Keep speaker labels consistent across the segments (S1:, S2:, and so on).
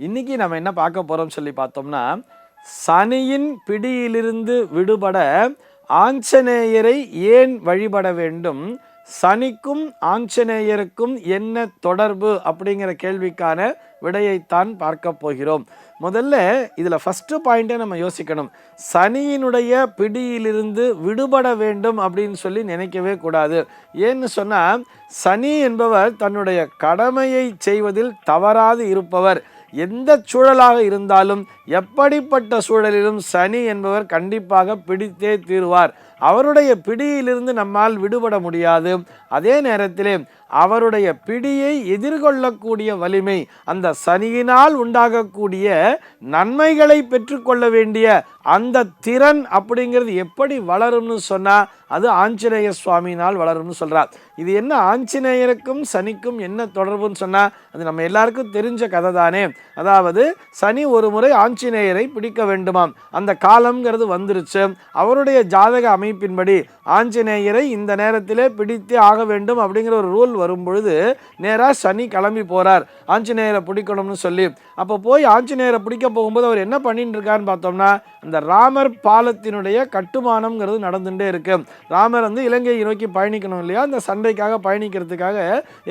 S1: இன்னைக்கு நம்ம என்ன பார்க்க போறோம் சொல்லி பார்த்தோம்னா, சனியின் பிடியிலிருந்து விடுபட ஆஞ்சநேயரை ஏன் வழிபட வேண்டும், சனிக்கும் ஆஞ்சநேயருக்கும் என்ன தொடர்பு அப்படிங்கிற கேள்விக்கான விடையைத்தான் பார்க்க போகிறோம். முதல்ல இதில் ஃபஸ்ட்டு பாயிண்ட்டை நம்ம யோசிக்கணும். சனியினுடைய பிடியிலிருந்து விடுபட வேண்டும் அப்படின்னு சொல்லி நினைக்கவே கூடாது. ஏன்னு சொன்னால், சனி என்பவர் தன்னுடைய கடமையை செய்வதில் தவறாது இருப்பவர். எந்த சூழலாக இருந்தாலும், எப்படிப்பட்ட சூழலிலும் சனி என்பவர் கண்டிப்பாக பிடித்தே தீருவார். அவருடைய பிடியிலிருந்து நம்மால் விடுபட முடியாது. அதே நேரத்திலே அவருடைய பிடியை எதிர்கொள்ளக்கூடிய வலிமை, அந்த சனியினால் உண்டாகக்கூடிய நன்மைகளை பெற்றுக்கொள்ள வேண்டிய அந்த திறன் அப்படிங்கிறது எப்படி வளரும்னு சொன்னால், அது ஆஞ்சநேய சுவாமியினால் வளரும்னு சொல்கிறார். இது என்ன ஆஞ்சநேயருக்கும் சனிக்கும் என்ன தொடர்புன்னு சொன்னால், அது நம்ம எல்லாருக்கும் தெரிஞ்ச கதை தானே. அதாவது சனி ஒரு முறை ஆஞ்சநேயரை பிடிக்க வேண்டுமாம். அந்த காலம்ங்கிறது வந்துருச்சு. அவருடைய ஜாதக அமைப்பின்படி ஆஞ்சநேயரை இந்த நேரத்திலே பிடித்தே ஆக வேண்டும் அப்படிங்கிற ஒரு ரூல் வரும்பொழுது நேராக சனி கிளம்பி போகிறார் ஆஞ்சநேயரை பிடிக்கணும்னு சொல்லி. அப்போ போய் ஆஞ்சநேயரை பிடிக்க போகும்போது அவர் என்ன பண்ணிட்டு இருக்காருன்னு பார்த்தோம்னா, அந்த ராமர் பாலத்தினுடைய கட்டுமானம்ங்கிறது நடந்துகிட்டே இருக்கு. ராமர் இலங்கையை நோக்கி பயணிக்கணும் இல்லையா, அந்த சண்டைக்காக பயணிக்கிறதுக்காக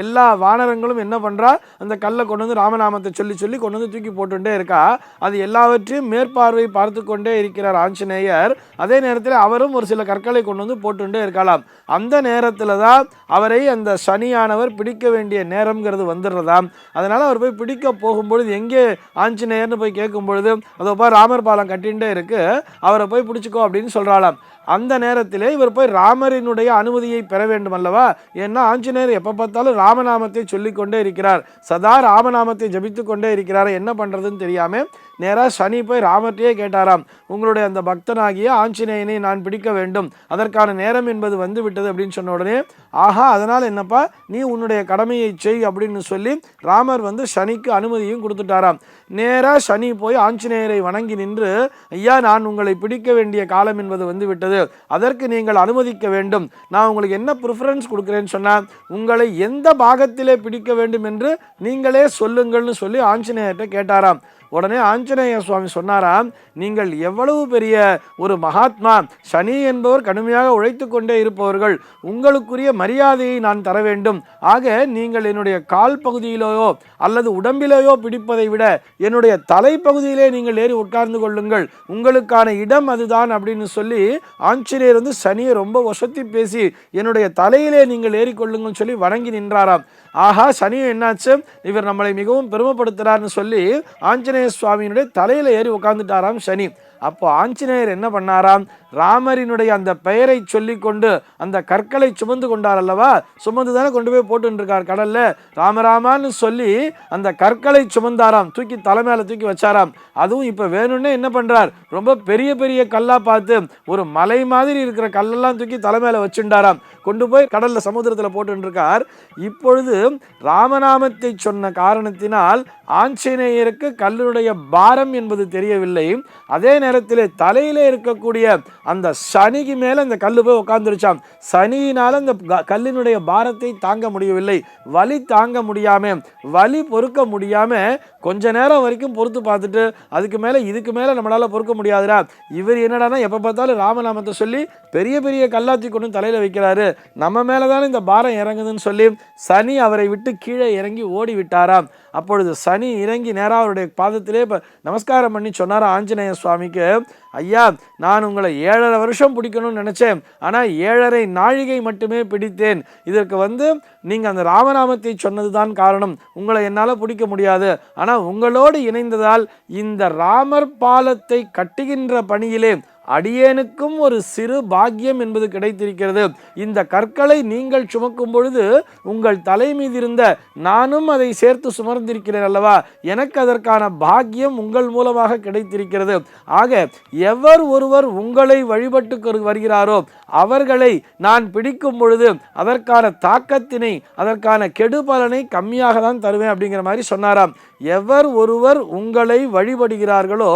S1: எல்லா வானரங்களும் என்ன பண்ணுறா, அந்த கல்லை கொண்டு வந்து ராமநாமத்தை சொல்லி சொல்லி கொண்டு வந்து தூக்கி போட்டுட்டே இருக்கா. அது எல்லாவற்றையும் மேற்பார்வை பார்த்து கொண்டே இருக்கிறார் ஆஞ்சநேயர். அதே நேரத்தில் அவரும் ஒரு சில கற்களை கொண்டு வந்து போட்டுட்டே இருக்கலாம். அந்த நேரத்தில் தான் அவரை அந்த சனியானவர் பிடிக்க வேண்டிய நேரம்ங்கிறது வந்துடுறதாம். அதனால் அவர் போய் பிடிக்க போகும்பொழுது எங்கே ஆஞ்சநேயர்னு போய் கேட்கும் பொழுது, அதோ போய் ராமர் பாலம் கட்டிகிட்டே இருக்கு, அவரை போய் பிடிச்சிக்கோ அப்படின்னு சொல்கிறாளாம். அந்த நேரத்திலே இவர் போய் ராமரினுடைய அனுமதியை பெற வேண்டும் அல்லவா. ஏன்னா ஆஞ்சநேயர் எப்போ பார்த்தாலும் ராமநாமத்தை சொல்லிக்கொண்டே இருக்கிறார், சதா ராமநாமத்தை ஜபித்து கொண்டே இருக்கிறார். என்ன பண்ணுறதுன்னு தெரியாமல் நேராக சனி போய் ராமர்கிட்டயே கேட்டாராம், உங்களுடைய அந்த பக்தனாகிய ஆஞ்சநேயனை நான் பிடிக்க வேண்டும், அதற்கான நேரம் என்பது வந்து விட்டது அப்படின்னு சொன்ன உடனே, ஆஹா அதனால் என்னப்பா, நீ உன்னுடைய கடமையை செய் அப்படின்னு சொல்லி ராமர் சனிக்கு அனுமதியும் கொடுத்துட்டாராம். நேராக சனி போய் ஆஞ்சநேயரை வணங்கி நின்று, ஐயா நான் உங்களை பிடிக்க வேண்டிய காலம் என்பது வந்து விட்டது, அதற்கு நீங்கள் அனுமதிக்க வேண்டும், நான் உங்களுக்கு என்ன ப்ரிஃபரன்ஸ் கொடுக்குறேன்னு சொன்னால், உங்களை எந்த பாகத்திலே பிடிக்க வேண்டும் என்று நீங்களே சொல்லுங்கள்னு சொல்லி ஆஞ்சநேயர்கிட்ட கேட்டாராம். உடனே ஆஞ்சநேய சுவாமி சொன்னாராம், நீங்கள் எவ்வளவு பெரிய ஒரு மகாத்மா, சனி என்பவர் கடுமையாக உழைத்து கொண்டே இருப்பவர்கள், உங்களுக்குரிய மரியாதையை நான் தர வேண்டும். ஆக நீங்கள் என்னுடைய கால் பகுதியிலேயோ அல்லது உடம்பிலேயோ பிடிப்பதை விட என்னுடைய தலைப்பகுதியிலே நீங்கள் ஏறி உட்கார்ந்து கொள்ளுங்கள், உங்களுக்கான இடம் அதுதான் அப்படின்னு சொல்லி ஆஞ்சநேயர் சனியை ரொம்ப வசத்தி பேசி என்னுடைய தலையிலே நீங்கள் ஏறிக்கொள்ளுங்கள் சொல்லி வணங்கி நின்றாராம். ஆஹா சனியை என்னாச்சு, இவர் நம்மளை மிகவும் பெருமைப்படுத்துறாருன்னு சொல்லி ஆஞ்சநேய சுவாமியினுடைய தலையில ஏறி உட்கார்ந்துட்டாராம் சனி. அப்போ ஆஞ்சநேயர் என்ன பண்ணாராம், ராமரினுடைய அந்த பெயரை சொல்லி கொண்டு அந்த கற்களை சுமந்து கொண்டார் அல்லவா, சுமந்து தானே கொண்டு போய் போட்டுருக்கார் கடல்ல, ராமராமான்னு சொல்லி அந்த கற்களை சுமந்தாராம், தூக்கி தலைமையில தூக்கி வச்சாராம். அதுவும் இப்போ வேணும்னே என்ன பண்றார், ரொம்ப பெரிய பெரிய கல்லா பார்த்து ஒரு மலை மாதிரி இருக்கிற கல்லெல்லாம் தூக்கி தலைமையில வச்சுட்டாராம், கொண்டு போய் கடல்ல சமுத்திரத்தில் போட்டுருக்கார். இப்பொழுது ராமநாமத்தை சொன்ன காரணத்தினால் ஆஞ்சநேயருக்கு கல்லுடைய பாரம் என்பது தெரியவில்லை. அதே நேரத்தில் தலையிலே இருக்கக்கூடிய அந்த சனிக்கு மேல அந்த கல்லு போய் உட்கார்ந்துருச்சாம். சனியினால அந்த கல்லினுடைய பாரத்தை தாங்க முடியவில்லை. வலி தாங்க முடியாம, வலி பொறுக்க முடியாம கொஞ்ச நேரம் வரைக்கும் பொறுத்து பார்த்துட்டு, அதுக்கு மேல இதுக்கு மேல நம்மளால பொறுக்க முடியாதுடா, இவர் என்னடானா எப்ப பார்த்தாலும் ராமநாமத்தை சொல்லி பெரிய பெரிய கல்லாத்தி கொண்டு தலையில வைக்கிறாரு, நம்ம மேலதானே இந்த பாரம் இறங்குதுன்னு சொல்லி சனி அவரை விட்டு கீழே இறங்கி ஓடி விட்டாராம். அப்பொழுது சனி இறங்கி நேராக அவருடைய பாதத்திலே நமஸ்காரம் பண்ணி சொன்னார் ஆஞ்சநேய சுவாமிக்கு, ஐயா நான் உங்களை 7.5 வருஷம் பிடிக்கணும்னு நினைச்சேன், ஆனால் 7.5 நாழிகை மட்டுமே பிடித்தேன். இதற்கு நீங்கள் அந்த ராமநாமத்தை சொன்னதுதான் காரணம், உங்களை என்னால் பிடிக்க முடியாது. ஆனால் உங்களோடு இணைந்ததால் இந்த ராமர் பாலத்தை கட்டுகின்ற பணியிலே அடியேனுக்கும் ஒரு சிறு பாக்கியம் என்பது கிடைத்திருக்கிறது. இந்த கற்களை நீங்கள் சுமக்கும் பொழுது உங்கள் தலை மீது இருந்த நானும் அதை சேர்த்து சுமர்ந்திருக்கிறேன் அல்லவா, எனக்கு அதற்கான பாக்கியம் உங்கள் மூலமாக கிடைத்திருக்கிறது. ஆக எவர் ஒருவர் உங்களை வழிபட்டு வருகிறாரோ அவர்களை நான் பிடிக்கும் பொழுது அதற்கான தாக்கத்தினை, அதற்கான கெடுபலனை கம்மியாக தான் தருவேன் அப்படிங்கிற மாதிரி சொன்னாராம். எவர் ஒருவர் உங்களை வழிபடுகிறார்களோ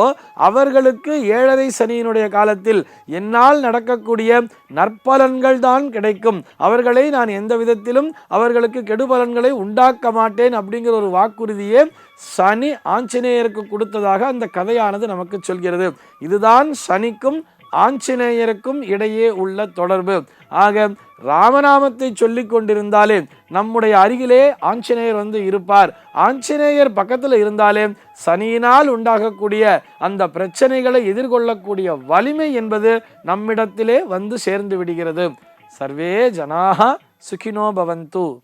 S1: அவர்களுக்கு 7.5 சனியினுடைய காலத்தில் என்னால் நடக்கக்கூடிய நற்பலன்கள் தான் கிடைக்கும், அவர்களை நான் எந்த விதத்திலும் அவர்களுக்கு கெடுபலன்களை உண்டாக்க மாட்டேன் அப்படிங்கிற ஒரு வாக்குறுதியை சனி ஆஞ்சநேயருக்கு கொடுத்ததாக அந்த கதையானது நமக்கு சொல்கிறது. இதுதான் சனிக்கும் ஆஞ்சநேயருக்கும் இடையே உள்ள தொடர்பு. ஆக ராமநாமத்தை சொல்லிக் கொண்டிருந்தாலே நம்முடைய அருகிலே ஆஞ்சநேயர் வந்து இருப்பார். ஆஞ்சநேயர் பக்கத்தில் இருந்தாலே சனியினால் உண்டாகக்கூடிய அந்த பிரச்சனைகளை எதிர்கொள்ளக்கூடிய வலிமை என்பது நம்மிடத்திலே வந்து சேர்ந்து விடுகிறது. சர்வே ஜனாஹ சுகினோ பவந்து.